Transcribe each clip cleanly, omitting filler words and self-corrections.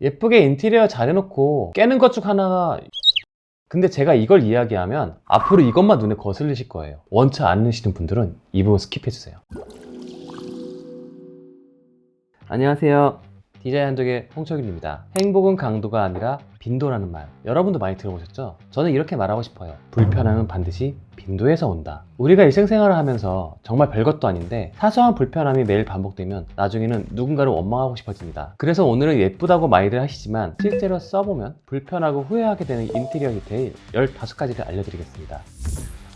예쁘게 인테리어 잘 해놓고 깨는 것 중 하나가, 근데 제가 이걸 이야기하면 앞으로 이것만 눈에 거슬리실 거예요. 원치 않으시는 분들은 이 부분 스킵해주세요. 안녕하세요. 디자인 한족의 홍철균입니다. 행복은 강도가 아니라 빈도라는 말, 여러분도 많이 들어보셨죠? 저는 이렇게 말하고 싶어요. 불편함은 반드시 빈도에서 온다. 우리가 일생생활을 하면서 정말 별것도 아닌데 사소한 불편함이 매일 반복되면 나중에는 누군가를 원망하고 싶어집니다. 그래서 오늘은 예쁘다고 많이들 하시지만 실제로 써보면 불편하고 후회하게 되는 인테리어 디테일 15가지를 알려드리겠습니다.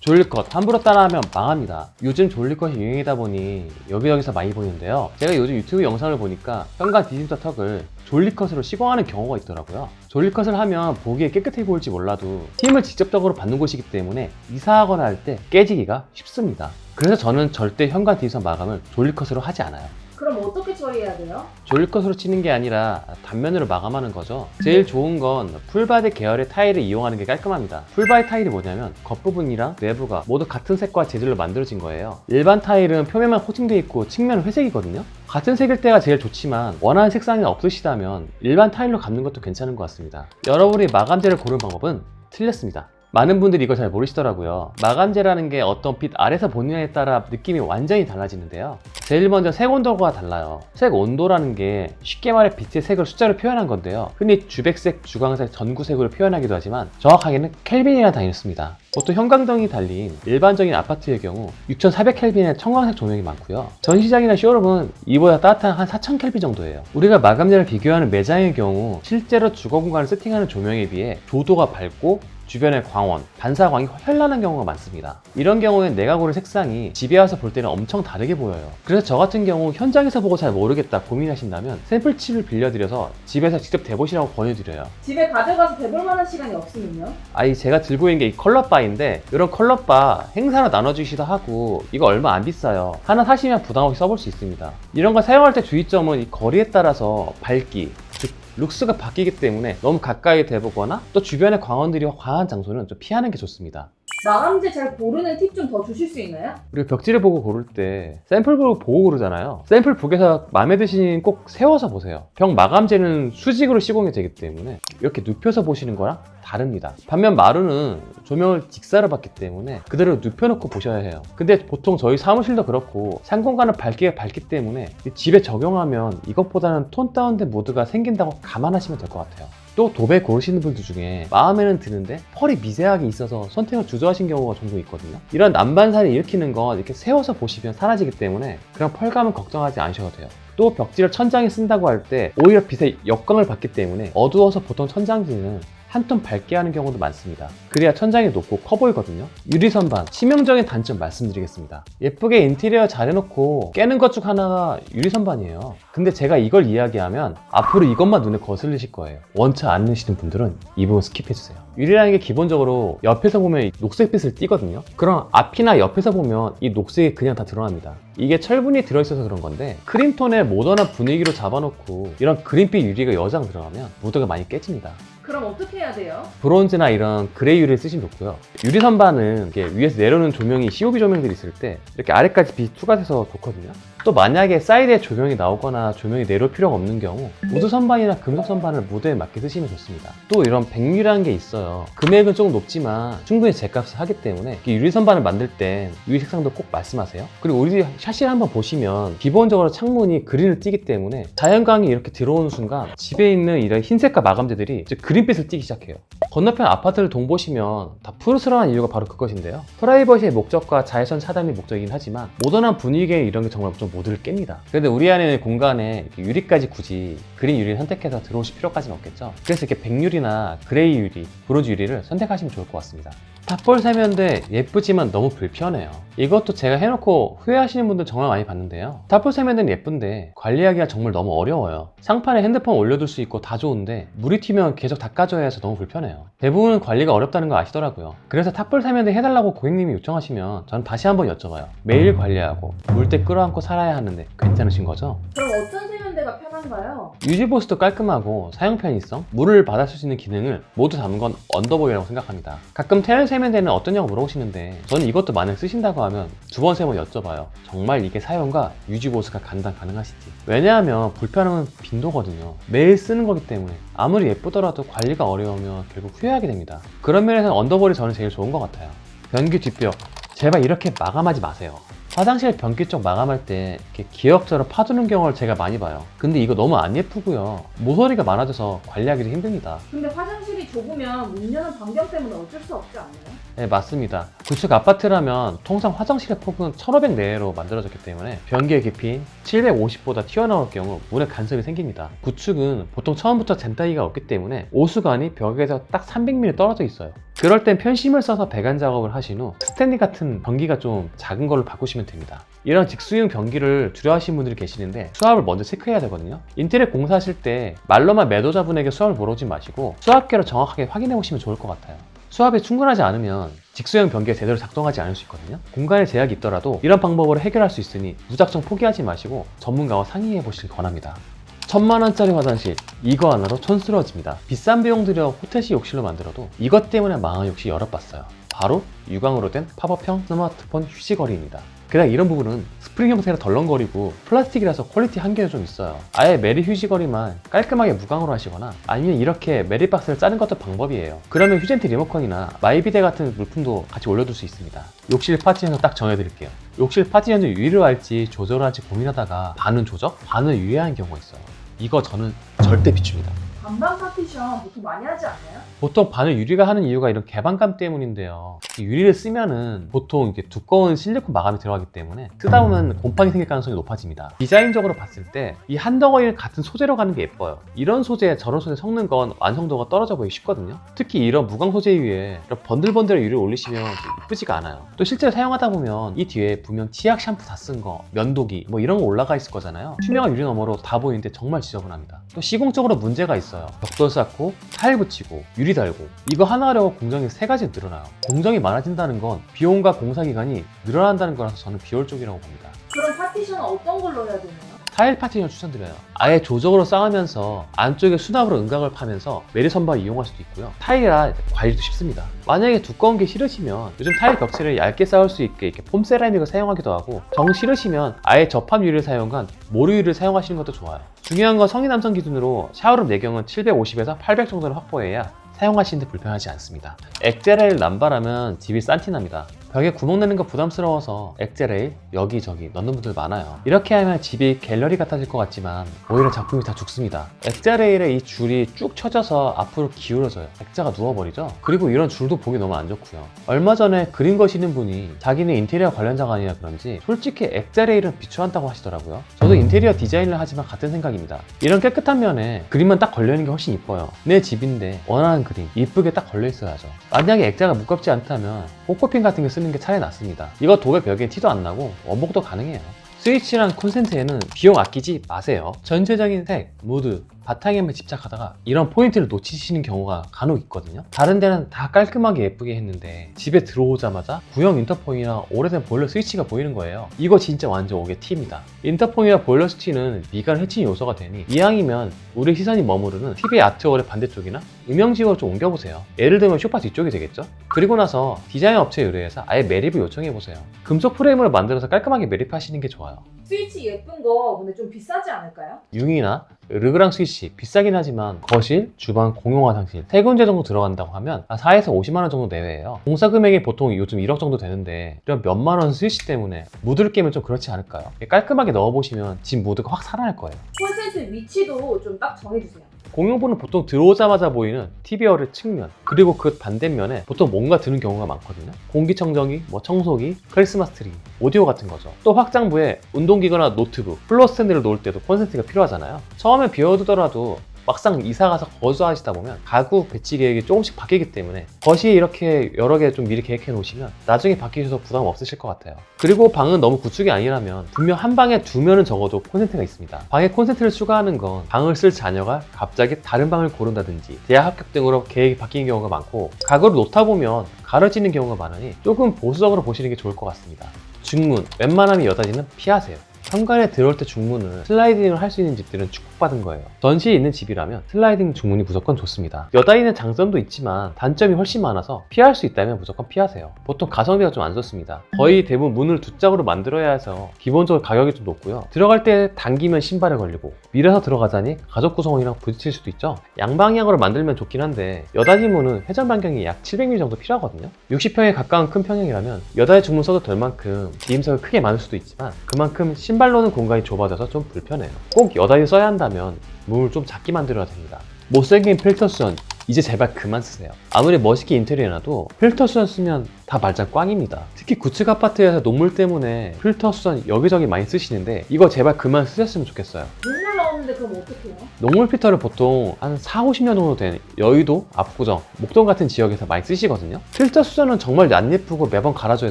졸리컷 함부로 따라하면 망합니다. 요즘 졸리컷이 유행이다 보니 여기저기서 많이 보이는데요. 제가 요즘 유튜브 영상을 보니까 현관 디딤터 턱을 졸리컷으로 시공하는 경우가 있더라고요. 졸리컷을 하면 보기에 깨끗해 보일지 몰라도 힘을 직접적으로 받는 곳이기 때문에 이사하거나 할 때 깨지기가 쉽습니다. 그래서 저는 절대 현관 디딤터 마감을 졸리컷으로 하지 않아요. 그럼 어떻게 처리해야 돼요? 졸리컷으로 치는 게 아니라 단면으로 마감하는 거죠. 제일 좋은 건 풀바디 계열의 타일을 이용하는 게 깔끔합니다. 풀바디 타일이 뭐냐면 겉부분이랑 내부가 모두 같은 색과 재질로 만들어진 거예요. 일반 타일은 표면만 코팅되어 있고 측면은 회색이거든요. 같은 색일 때가 제일 좋지만 원하는 색상이 없으시다면 일반 타일로 감는 것도 괜찮은 것 같습니다. 여러분이 마감재를 고르는 방법은 틀렸습니다. 많은 분들이 이걸 잘 모르시더라고요. 마감재라는 게 어떤 빛 아래서 보느냐에 따라 느낌이 완전히 달라지는데요. 제일 먼저 색 온도가 달라요. 색 온도라는 게 쉽게 말해 빛의 색을 숫자로 표현한 건데요. 흔히 주백색, 주광색, 전구색으로 표현하기도 하지만 정확하게는 켈빈이라는 단위를 씁니다. 보통 형광등이 달린 일반적인 아파트의 경우 6400켈빈의 청광색 조명이 많고요. 전시장이나 쇼룸은 이보다 따뜻한 한 4000켈빈 정도예요. 우리가 마감재를 비교하는 매장의 경우 실제로 주거 공간을 세팅하는 조명에 비해 조도가 밝고 주변의 광원, 반사광이 현란한 경우가 많습니다. 이런 경우엔 내가 고른 색상이 집에 와서 볼 때는 엄청 다르게 보여요. 그래서 저 같은 경우 현장에서 보고 잘 모르겠다 고민하신다면 샘플칩을 빌려드려서 집에서 직접 대보시라고 권유드려요. 집에 가져가서 대볼 만한 시간이 없으면요? 제가 들고 있는 게 이 컬러바인데 이런 컬러바 행사로 나눠주시기도 하고 이거 얼마 안 비싸요. 하나 사시면 부담 없이 써볼 수 있습니다. 이런 거 사용할 때 주의점은 이 거리에 따라서 밝기, 즉 룩스가 바뀌기 때문에 너무 가까이 대보거나 또 주변의 광원들이 과한 장소는 좀 피하는 게 좋습니다. 마감재 잘 고르는 팁 좀 더 주실 수 있나요? 우리가 벽지를 보고 고를 때 샘플북을 보고 고르잖아요. 샘플북에서 마음에 드시는 꼭 세워서 보세요. 벽 마감재는 수직으로 시공이 되기 때문에 이렇게 눕혀서 보시는 거랑 다릅니다. 반면 마루는 조명을 직사로 받기 때문에 그대로 눕혀놓고 보셔야 해요. 근데 보통 저희 사무실도 그렇고 상공간은 밝기가 밝기 때문에 집에 적용하면 이것보다는 톤 다운된 모드가 생긴다고 감안하시면 될 것 같아요. 또 도배 고르시는 분들 중에 마음에는 드는데 펄이 미세하게 있어서 선택을 주저하신 경우가 종종 있거든요. 이런 난반살이 일으키는 건 이렇게 세워서 보시면 사라지기 때문에 그런 펄감은 걱정하지 않으셔도 돼요. 또 벽지를 천장에 쓴다고 할 때 오히려 빛의 역광을 받기 때문에 어두워서 보통 천장지는 한 톤 밝게 하는 경우도 많습니다. 그래야 천장이 높고 커 보이거든요. 유리선반, 치명적인 단점 말씀드리겠습니다. 예쁘게 인테리어 잘 해놓고 깨는 것 중 하나가 유리선반이에요. 근데 제가 이걸 이야기하면 앞으로 이것만 눈에 거슬리실 거예요. 원치 않으시는 분들은 이 부분 스킵해주세요. 유리라는 게 기본적으로 옆에서 보면 녹색빛을 띠거든요. 그럼 앞이나 옆에서 보면 이 녹색이 그냥 다 드러납니다. 이게 철분이 들어있어서 그런 건데 크림톤의 모던한 분위기로 잡아놓고 이런 그린빛 유리가 여장 들어가면 무드가 많이 깨집니다. 그럼 어떻게 해야 돼요? 브론즈나 이런 그레이 유리를 쓰시면 좋고요. 유리 선반은 이렇게 위에서 내려오는 조명이 COB 조명들이 있을 때 이렇게 아래까지 빛이 투과돼서 좋거든요. 또 만약에 사이드에 조명이 나오거나 조명이 내려올 필요가 없는 경우 우드 선반이나 금속 선반을 무드에 맞게 쓰시면 좋습니다. 또 이런 백유리라는 게 있어요. 금액은 조금 높지만 충분히 제값을 하기 때문에 유리 선반을 만들 땐 유리 색상도 꼭 말씀하세요. 그리고 우리 샤시를 한번 보시면 기본적으로 창문이 그린을 띠기 때문에 자연광이 이렇게 들어오는 순간 집에 있는 이런 흰색과 마감재들이 이제 그린빛을 띠기 시작해요. 건너편 아파트를 동보시면 다 푸르스름한 이유가 바로 그것인데요. 프라이버시의 목적과 자외선 차단이 목적이긴 하지만 모던한 분위기에 이런 게 정말 좀 모두를 깹니다. 그런데 우리 안에 있는 공간에 유리까지 굳이 그린 유리를 선택해서 들어오실 필요까지는 없겠죠. 그래서 이렇게 백유리나 그레이 유리, 브론즈 유리를 선택하시면 좋을 것 같습니다. 탑볼 세면대 예쁘지만 너무 불편해요. 이것도 제가 해놓고 후회하시는 분들 정말 많이 봤는데요. 탑볼 세면대는 예쁜데 관리하기가 정말 너무 어려워요. 상판에 핸드폰 올려둘 수 있고 다 좋은데 물이 튀면 계속 닦아줘야 해서 너무 불편해요. 대부분 관리가 어렵다는 거 아시더라고요. 그래서 탑볼 세면대 해달라고 고객님이 요청하시면 저는 다시 한번 여쭤봐요. 매일 관리하고 물때 끌어안고 살아야 하는데 괜찮으신 거죠? 그럼 어떤 세면대가 편한가요? 다른가요? 유지보수도 깔끔하고 사용 편의성, 물을 받아줄 수 있는 기능을 모두 담은 건 언더볼이라고 생각합니다. 가끔 태열 세면대는 어떠냐고 물어보시는데 저는 이것도 만약 쓰신다고 하면 2번, 3번 여쭤봐요. 정말 이게 사용과 유지보수가 감당 가능하시지. 왜냐하면 불편함은 빈도거든요. 매일 쓰는 거기 때문에 아무리 예쁘더라도 관리가 어려우면 결국 후회하게 됩니다. 그런 면에서는 언더볼이 저는 제일 좋은 것 같아요. 변기 뒷벽, 제발 이렇게 마감하지 마세요. 화장실 변기 쪽 마감할 때 이렇게 기역자로 파두는 경우를 제가 많이 봐요. 근데 이거 너무 안 예쁘고요. 모서리가 많아져서 관리하기도 힘듭니다. 근데 화장실이 좁으면 문 여는 반경 때문에 어쩔 수 없지 않나요? 네, 맞습니다. 구축 아파트라면 통상 화장실의 폭은 1500 내외로 만들어졌기 때문에 변기의 깊이인 750보다 튀어나올 경우 문에 간섭이 생깁니다. 구축은 보통 처음부터 젠따기가 없기 때문에 오수관이 벽에서 딱 300mm 떨어져 있어요. 그럴 땐 편심을 써서 배관 작업을 하신 후 스탠리 같은 변기가 좀 작은 걸로 바꾸시면 됩니다. 이런 직수용 변기를 두려워하시는 분들이 계시는데 수압을 먼저 체크해야 되거든요. 인테리어 공사하실 때 말로만 매도자분에게 수압을 물어보지 마시고 수압계로 정확하게 확인해 보시면 좋을 것 같아요. 수압이 충분하지 않으면 직수형 변기가 제대로 작동하지 않을 수 있거든요. 공간에 제약이 있더라도 이런 방법으로 해결할 수 있으니 무작정 포기하지 마시고 전문가와 상의해 보시길 권합니다. 1000만원짜리 화장실, 이거 하나로 촌스러워집니다. 비싼 비용 들여 호텔식 욕실로 만들어도 이것 때문에 망한 욕실 여러 봤어요. 바로 유광으로 된 팝업형 스마트폰 휴지거리입니다. 그냥 이런 부분은 스프링 형태라 덜렁거리고 플라스틱이라서 퀄리티 한계가 좀 있어요. 아예 메리 휴지거리만 깔끔하게 무광으로 하시거나 아니면 이렇게 메리 박스를 짜는 것도 방법이에요. 그러면 휴젠트 리모컨이나 마이비데 같은 물품도 같이 올려둘 수 있습니다. 욕실 파티션도 딱 정해드릴게요. 욕실 파티션을 유리로 할지 조절을 할지 고민하다가 반은 조적, 반은 유예한 경우가 있어요. 이거 저는 절대 비춥니다. 반반 파티션 보통 많이 하지 않나요? 보통 반을 유리가 하는 이유가 이런 개방감 때문인데요. 이 유리를 쓰면은 보통 이렇게 두꺼운 실리콘 마감이 들어가기 때문에 쓰다 보면 곰팡이 생길 가능성이 높아집니다. 디자인적으로 봤을 때 이 한 덩어리를 같은 소재로 가는 게 예뻐요. 이런 소재, 저런 소재 섞는 건 완성도가 떨어져 보이기 쉽거든요. 특히 이런 무광 소재 위에 이런 번들번들한 유리를 올리시면 예쁘지가 않아요. 또 실제로 사용하다 보면 이 뒤에 분명 치약 샴푸 다 쓴 거, 면도기 뭐 이런 거 올라가 있을 거잖아요. 투명한 유리 너머로 다 보이는데 정말 지저분합니다. 또 시공적으로 문제가 있어요. 벽돌 쌓고 타일 붙이고 유리 달고 이거 하나 하려고 공정이 3가지 늘어나요. 공정이 많아진다는 건 비용과 공사 기간이 늘어난다는 거라서 저는 비효율적이라고 봅니다. 그럼 파티션은 어떤 걸로 해야 되나요? 타일 파티션 추천드려요. 아예 조적으로 쌓으면서 안쪽에 수납으로 음각을 파면서 메리 선반 이용할 수도 있고요. 타일이라 관리도 쉽습니다. 만약에 두꺼운 게 싫으시면 요즘 타일 벽체를 얇게 쌓을 수 있게 이렇게 폼 세라믹을 사용하기도 하고 정 싫으시면 아예 접합 유리를 사용한 모루 유리를 사용하시는 것도 좋아요. 중요한 건 성인 남성 기준으로 샤워룸 내경은 750에서 800 정도를 확보해야 사용하시는데 불편하지 않습니다. 액제레일 남발하면 집이 싼티납니다. 벽에 구멍 내는 거 부담스러워서 액제레일 여기저기 넣는 분들 많아요. 이렇게 하면 집이 갤러리 같아질 것 같지만 오히려 작품이 다 죽습니다. 액자레일에 이 줄이 쭉 쳐져서 앞으로 기울어져요. 액자가 누워버리죠. 그리고 이런 줄도 보기 너무 안 좋고요. 얼마 전에 그림 거시는 분이 자기는 인테리어 관련자가 아니라 그런지 솔직히 액자레일은 비추한다고 하시더라고요. 저도 인테리어 디자인을 하지만 같은 생각입니다. 이런 깨끗한 면에 그림만 딱 걸려있는 게 훨씬 이뻐요. 내 집인데 원하는 그림 이쁘게 딱 걸려 있어야죠. 만약에 액자가 무겁지 않다면 꽃코핀 같은 게 쓰는 게 차라리 낫습니다. 이거 도배 벽엔 티도 안 나고 원목도 가능해요. 스위치랑 콘센트에는 비용 아끼지 마세요. 전체적인 색, 무드, 바탕에만 집착하다가 이런 포인트를 놓치시는 경우가 간혹 있거든요. 다른 데는 다 깔끔하게 예쁘게 했는데 집에 들어오자마자 구형 인터폰이나 오래된 보일러 스위치가 보이는 거예요. 이거 진짜 완전 옥의 팁이다. 인터폰이나 보일러 스위치는 미간을 해치는 요소가 되니 이왕이면 우리 시선이 머무르는 TV의 아트월의 반대쪽이나 음영지역으로 좀 옮겨보세요. 예를 들면 소파 뒤쪽이 되겠죠? 그리고 나서 디자인 업체에 의뢰해서 아예 매립을 요청해보세요. 금속 프레임으로 만들어서 깔끔하게 매립하시는 게 좋아요. 스위치 예쁜 거 근데 좀 비싸지 않을까요? 융이나 르그랑 스위치 비싸긴 하지만 거실, 주방, 공용 화장실 3군데 정도 들어간다고 하면 한 4에서 50만원 정도 내외예요. 공사 금액이 보통 요즘 1억 정도 되는데 이런 몇만원 스위치 때문에 무드를 깨면 좀 그렇지 않을까요? 깔끔하게 넣어보시면 집 무드가 확 살아날 거예요. 콘센트 위치도 좀 딱 정해주세요. 공용부는 보통 들어오자마자 보이는 TV열의 측면, 그리고 그 반대면에 보통 뭔가 드는 경우가 많거든요. 공기청정기, 청소기, 크리스마스 트리, 오디오 같은 거죠. 또 확장부에 운동기구나 노트북, 플로어 스탠드를 놓을 때도 콘센트가 필요하잖아요. 처음에 비워두더라도 막상 이사가서 거주하시다 보면 가구 배치 계획이 조금씩 바뀌기 때문에 거실에 이렇게 여러 개 좀 미리 계획해 놓으시면 나중에 바뀌셔서 부담 없으실 것 같아요. 그리고 방은 너무 구축이 아니라면 분명 한 방에 2면은 적어도 콘센트가 있습니다. 방에 콘센트를 추가하는 건 방을 쓸 자녀가 갑자기 다른 방을 고른다든지 대학 합격 등으로 계획이 바뀌는 경우가 많고 가구를 놓다 보면 가려지는 경우가 많으니 조금 보수적으로 보시는 게 좋을 것 같습니다. 중문, 웬만하면 여닫이는 피하세요. 현관에 들어올 때 중문을 슬라이딩을 할 수 있는 집들은 축복받은 거예요. 전시에 있는 집이라면 슬라이딩 중문이 무조건 좋습니다. 여다이는 장점도 있지만 단점이 훨씬 많아서 피할 수 있다면 무조건 피하세요. 보통 가성비가 좀 안 좋습니다. 거의 대부분 문을 두 짝으로 만들어야 해서 기본적으로 가격이 좀 높고요. 들어갈 때 당기면 신발에 걸리고 밀어서 들어가자니 가족 구성원이랑 부딪힐 수도 있죠. 양방향으로 만들면 좋긴 한데 여다이 문은 회전 반경이 약 700mm 정도 필요하거든요. 60평에 가까운 큰 평형이라면 여다이 중문 써도 될 만큼 비임석이 크게 많을 수도 있지만 그만큼 신발 놓는 공간이 좁아져서 좀 불편해요. 꼭 여다이 써야 한다면 문을 좀 작게 만들어야 됩니다. 못생긴 필터 수전 이제 제발 그만 쓰세요. 아무리 멋있게 인테리어 해놔도 필터 수전 쓰면 다 말짱 꽝입니다. 특히 구축 아파트에서 녹물 때문에 필터 수전 여기저기 많이 쓰시는데 이거 제발 그만 쓰셨으면 좋겠어요. 눈물 나오는데 그럼 어떻게 해요? 녹물 필터를 보통 한 4, 50년 정도 된 여의도, 압구정, 목동 같은 지역에서 많이 쓰시거든요. 필터 수전은 정말 안 예쁘고 매번 갈아줘야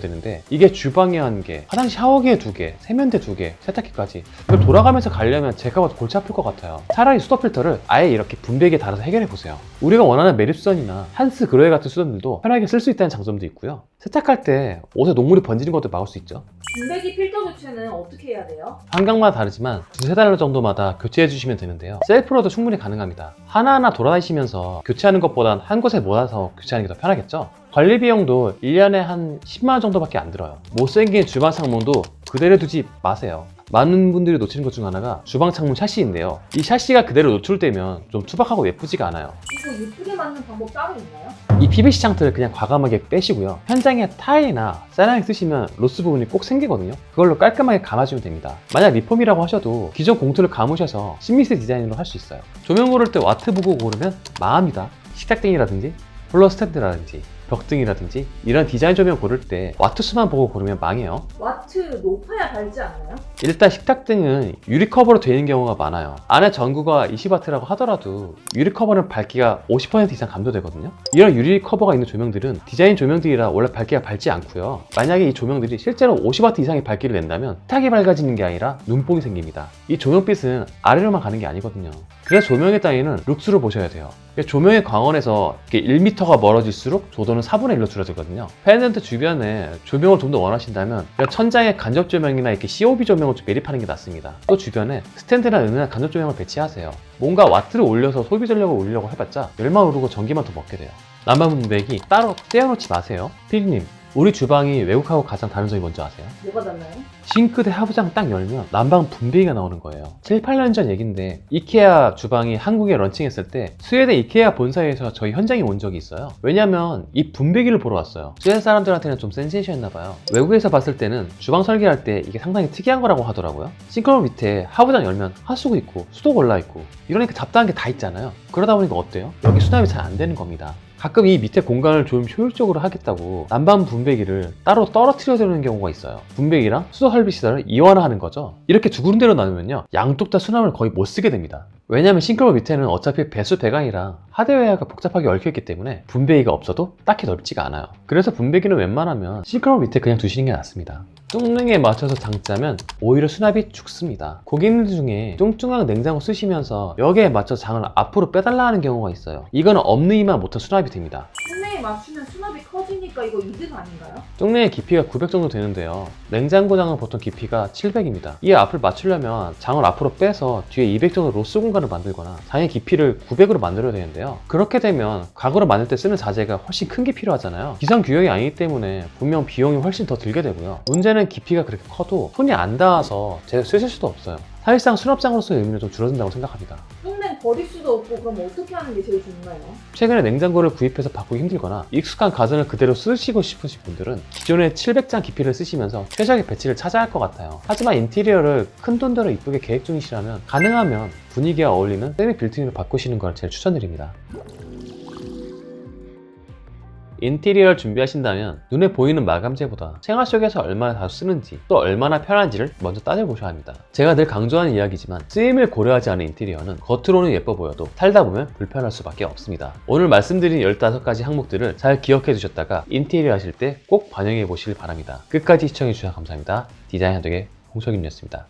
되는데 이게 주방에 1개, 화장실 샤워기에 2개, 세면대 2개, 세탁기까지 이걸 돌아가면서 가려면 제가 봐도 골치 아플 것 같아요. 차라리 수도 필터를 아예 이렇게 분배기에 달아서 해결해보세요. 우리가 원하는 매립수전이나 한스 그로에 같은 수전들도 편하게 쓸 수 있다는 장점도 있고요. 세탁할 때 옷에 녹물이 번지는 것도 막을 수 있죠. 분배기 필터 교체는 어떻게 해야 돼요? 환경마다 다르지만 두세 달 정도마다 교체해 주시면 되는데요. 셀프로도 충분히 가능합니다. 하나하나 돌아다니시면서 교체하는 것보단 한 곳에 모아서 교체하는 게 더 편하겠죠? 관리 비용도 1년에 한 10만원 정도밖에 안 들어요. 못생긴 주방 창문도 그대로 두지 마세요. 많은 분들이 놓치는 것 중 하나가 주방 창문 샤시인데요. 이 샤시가 그대로 노출되면 좀 투박하고 예쁘지가 않아요. 이거 예쁘게 만드는 방법 따로 있나요? 이 PVC 창틀을 그냥 과감하게 빼시고요. 현장에 타일이나 세라믹 쓰시면 로스 부분이 꼭 생기거든요. 그걸로 깔끔하게 감아주면 됩니다. 만약 리폼이라고 하셔도 기존 공틀을 감으셔서 심미스 디자인으로 할 수 있어요. 조명 고를 때 와트 보고 고르면 망합니다. 식탁등이라든지 플러 스탠드라든지 벽등이라든지 이런 디자인 조명 고를 때 와트 수만 보고 고르면 망해요. 와트 높아야 달지 않나요? 일단 식탁등은 유리 커버로 되어 있는 경우가 많아요. 안에 전구가 20W라고 하더라도 유리 커버는 밝기가 50% 이상 감도되거든요. 이런 유리 커버가 있는 조명들은 디자인 조명들이라 원래 밝기가 밝지 않고요. 만약에 이 조명들이 실제로 50W 이상의 밝기를 낸다면 식탁이 밝아지는 게 아니라 눈뽕이 생깁니다. 이 조명빛은 아래로만 가는 게 아니거든요. 그래서 조명의 따위는 룩스로 보셔야 돼요. 조명의 광원에서 1m가 멀어질수록 조도는 4분의 1로 줄어들거든요. 펜던트 주변에 조명을 좀 더 원하신다면 천장에 간접 조명이나 이렇게 COB 조명을 좀 매립하는 게 낫습니다. 또 주변에 스탠드나 은은한 간접 조명을 배치하세요. 뭔가 와트를 올려서 소비 전력을 올리려고 해봤자 열만 오르고 전기만 더 먹게 돼요. 난방 분배기 따로 떼어놓지 마세요. 피디님, 우리 주방이 외국하고 가장 다른 점이 뭔지 아세요? 뭐가 달라요? 싱크대 하부장 딱 열면 난방 분배기가 나오는 거예요. 7, 8년 전 얘긴데 이케아 주방이 한국에 런칭했을 때 스웨덴 이케아 본사에서 저희 현장에 온 적이 있어요. 왜냐면 이 분배기를 보러 왔어요. 스웨덴 사람들한테는 좀 센세이션했나봐요. 외국에서 봤을 때는 주방 설계할 때 이게 상당히 특이한 거라고 하더라고요. 싱크홀 밑에 하부장 열면 하수구 있고 수도 골라 있고 이러니까 잡다한 게 다 있잖아요. 그러다 보니까 어때요? 여기 수납이 잘 안 되는 겁니다. 가끔 이 밑에 공간을 좀 효율적으로 하겠다고 난방 분배기를 따로 떨어뜨려 두는 경우가 있어요. 분배기랑 수도 설비 시설을 이원화하는 거죠. 이렇게 두 군데로 나누면요, 양쪽 다 수납을 거의 못 쓰게 됩니다. 왜냐면 싱크홀 밑에는 어차피 배수 배관이랑 하드웨어가 복잡하게 얽혀있기 때문에 분배기가 없어도 딱히 넓지가 않아요. 그래서 분배기는 웬만하면 싱크홀 밑에 그냥 두시는 게 낫습니다. 뚱능에 맞춰서 장짜면 오히려 수납이 죽습니다. 고객님들 중에 뚱뚱한 냉장고 쓰시면서 여기에 맞춰서 장을 앞으로 빼달라 하는 경우가 있어요. 이거는 없느이만 못해 수납이 됩니다. 뚱내에 맞추면 수납이 커지니까 이거 이득 아닌가요? 뚱내의 깊이가 900 정도 되는데요. 냉장고 장은 보통 깊이가 700입니다. 이 앞을 맞추려면 장을 앞으로 빼서 뒤에 200 정도 로스 공간을 만들거나 장의 깊이를 900으로 만들어야 되는데요. 그렇게 되면 가구를 만들 때 쓰는 자재가 훨씬 큰 게 필요하잖아요. 기성 규격이 아니기 때문에 분명 비용이 훨씬 더 들게 되고요. 문제는 깊이가 그렇게 커도 손이 안 닿아서 제대로 쓰실 수도 없어요. 사실상 수납장으로서의 의미는 좀 줄어든다고 생각합니다. 뚱내 버릴 수도 없고 그럼 어떻게 하는 게 제일 좋나요? 최근에 냉장고를 구입해서 바꾸기 힘들거나 익숙한 가전을 그대로 쓰시고 싶으신 분들은 기존의 700장 깊이를 쓰시면서 최적의 배치를 찾아야 할 것 같아요. 하지만 인테리어를 큰 돈대로 이쁘게 계획 중이시라면 가능하면 분위기와 어울리는 세미 빌트인으로 바꾸시는 걸 제일 추천드립니다. 인테리어를 준비하신다면 눈에 보이는 마감재보다 생활 속에서 얼마나 자주 쓰는지 또 얼마나 편한지를 먼저 따져보셔야 합니다. 제가 늘 강조하는 이야기지만 쓰임을 고려하지 않은 인테리어는 겉으로는 예뻐 보여도 살다 보면 불편할 수밖에 없습니다. 오늘 말씀드린 15가지 항목들을 잘 기억해 두셨다가 인테리어 하실 때 꼭 반영해 보시길 바랍니다. 끝까지 시청해 주셔서 감사합니다. 디자인 한덕의 홍석윤이었습니다.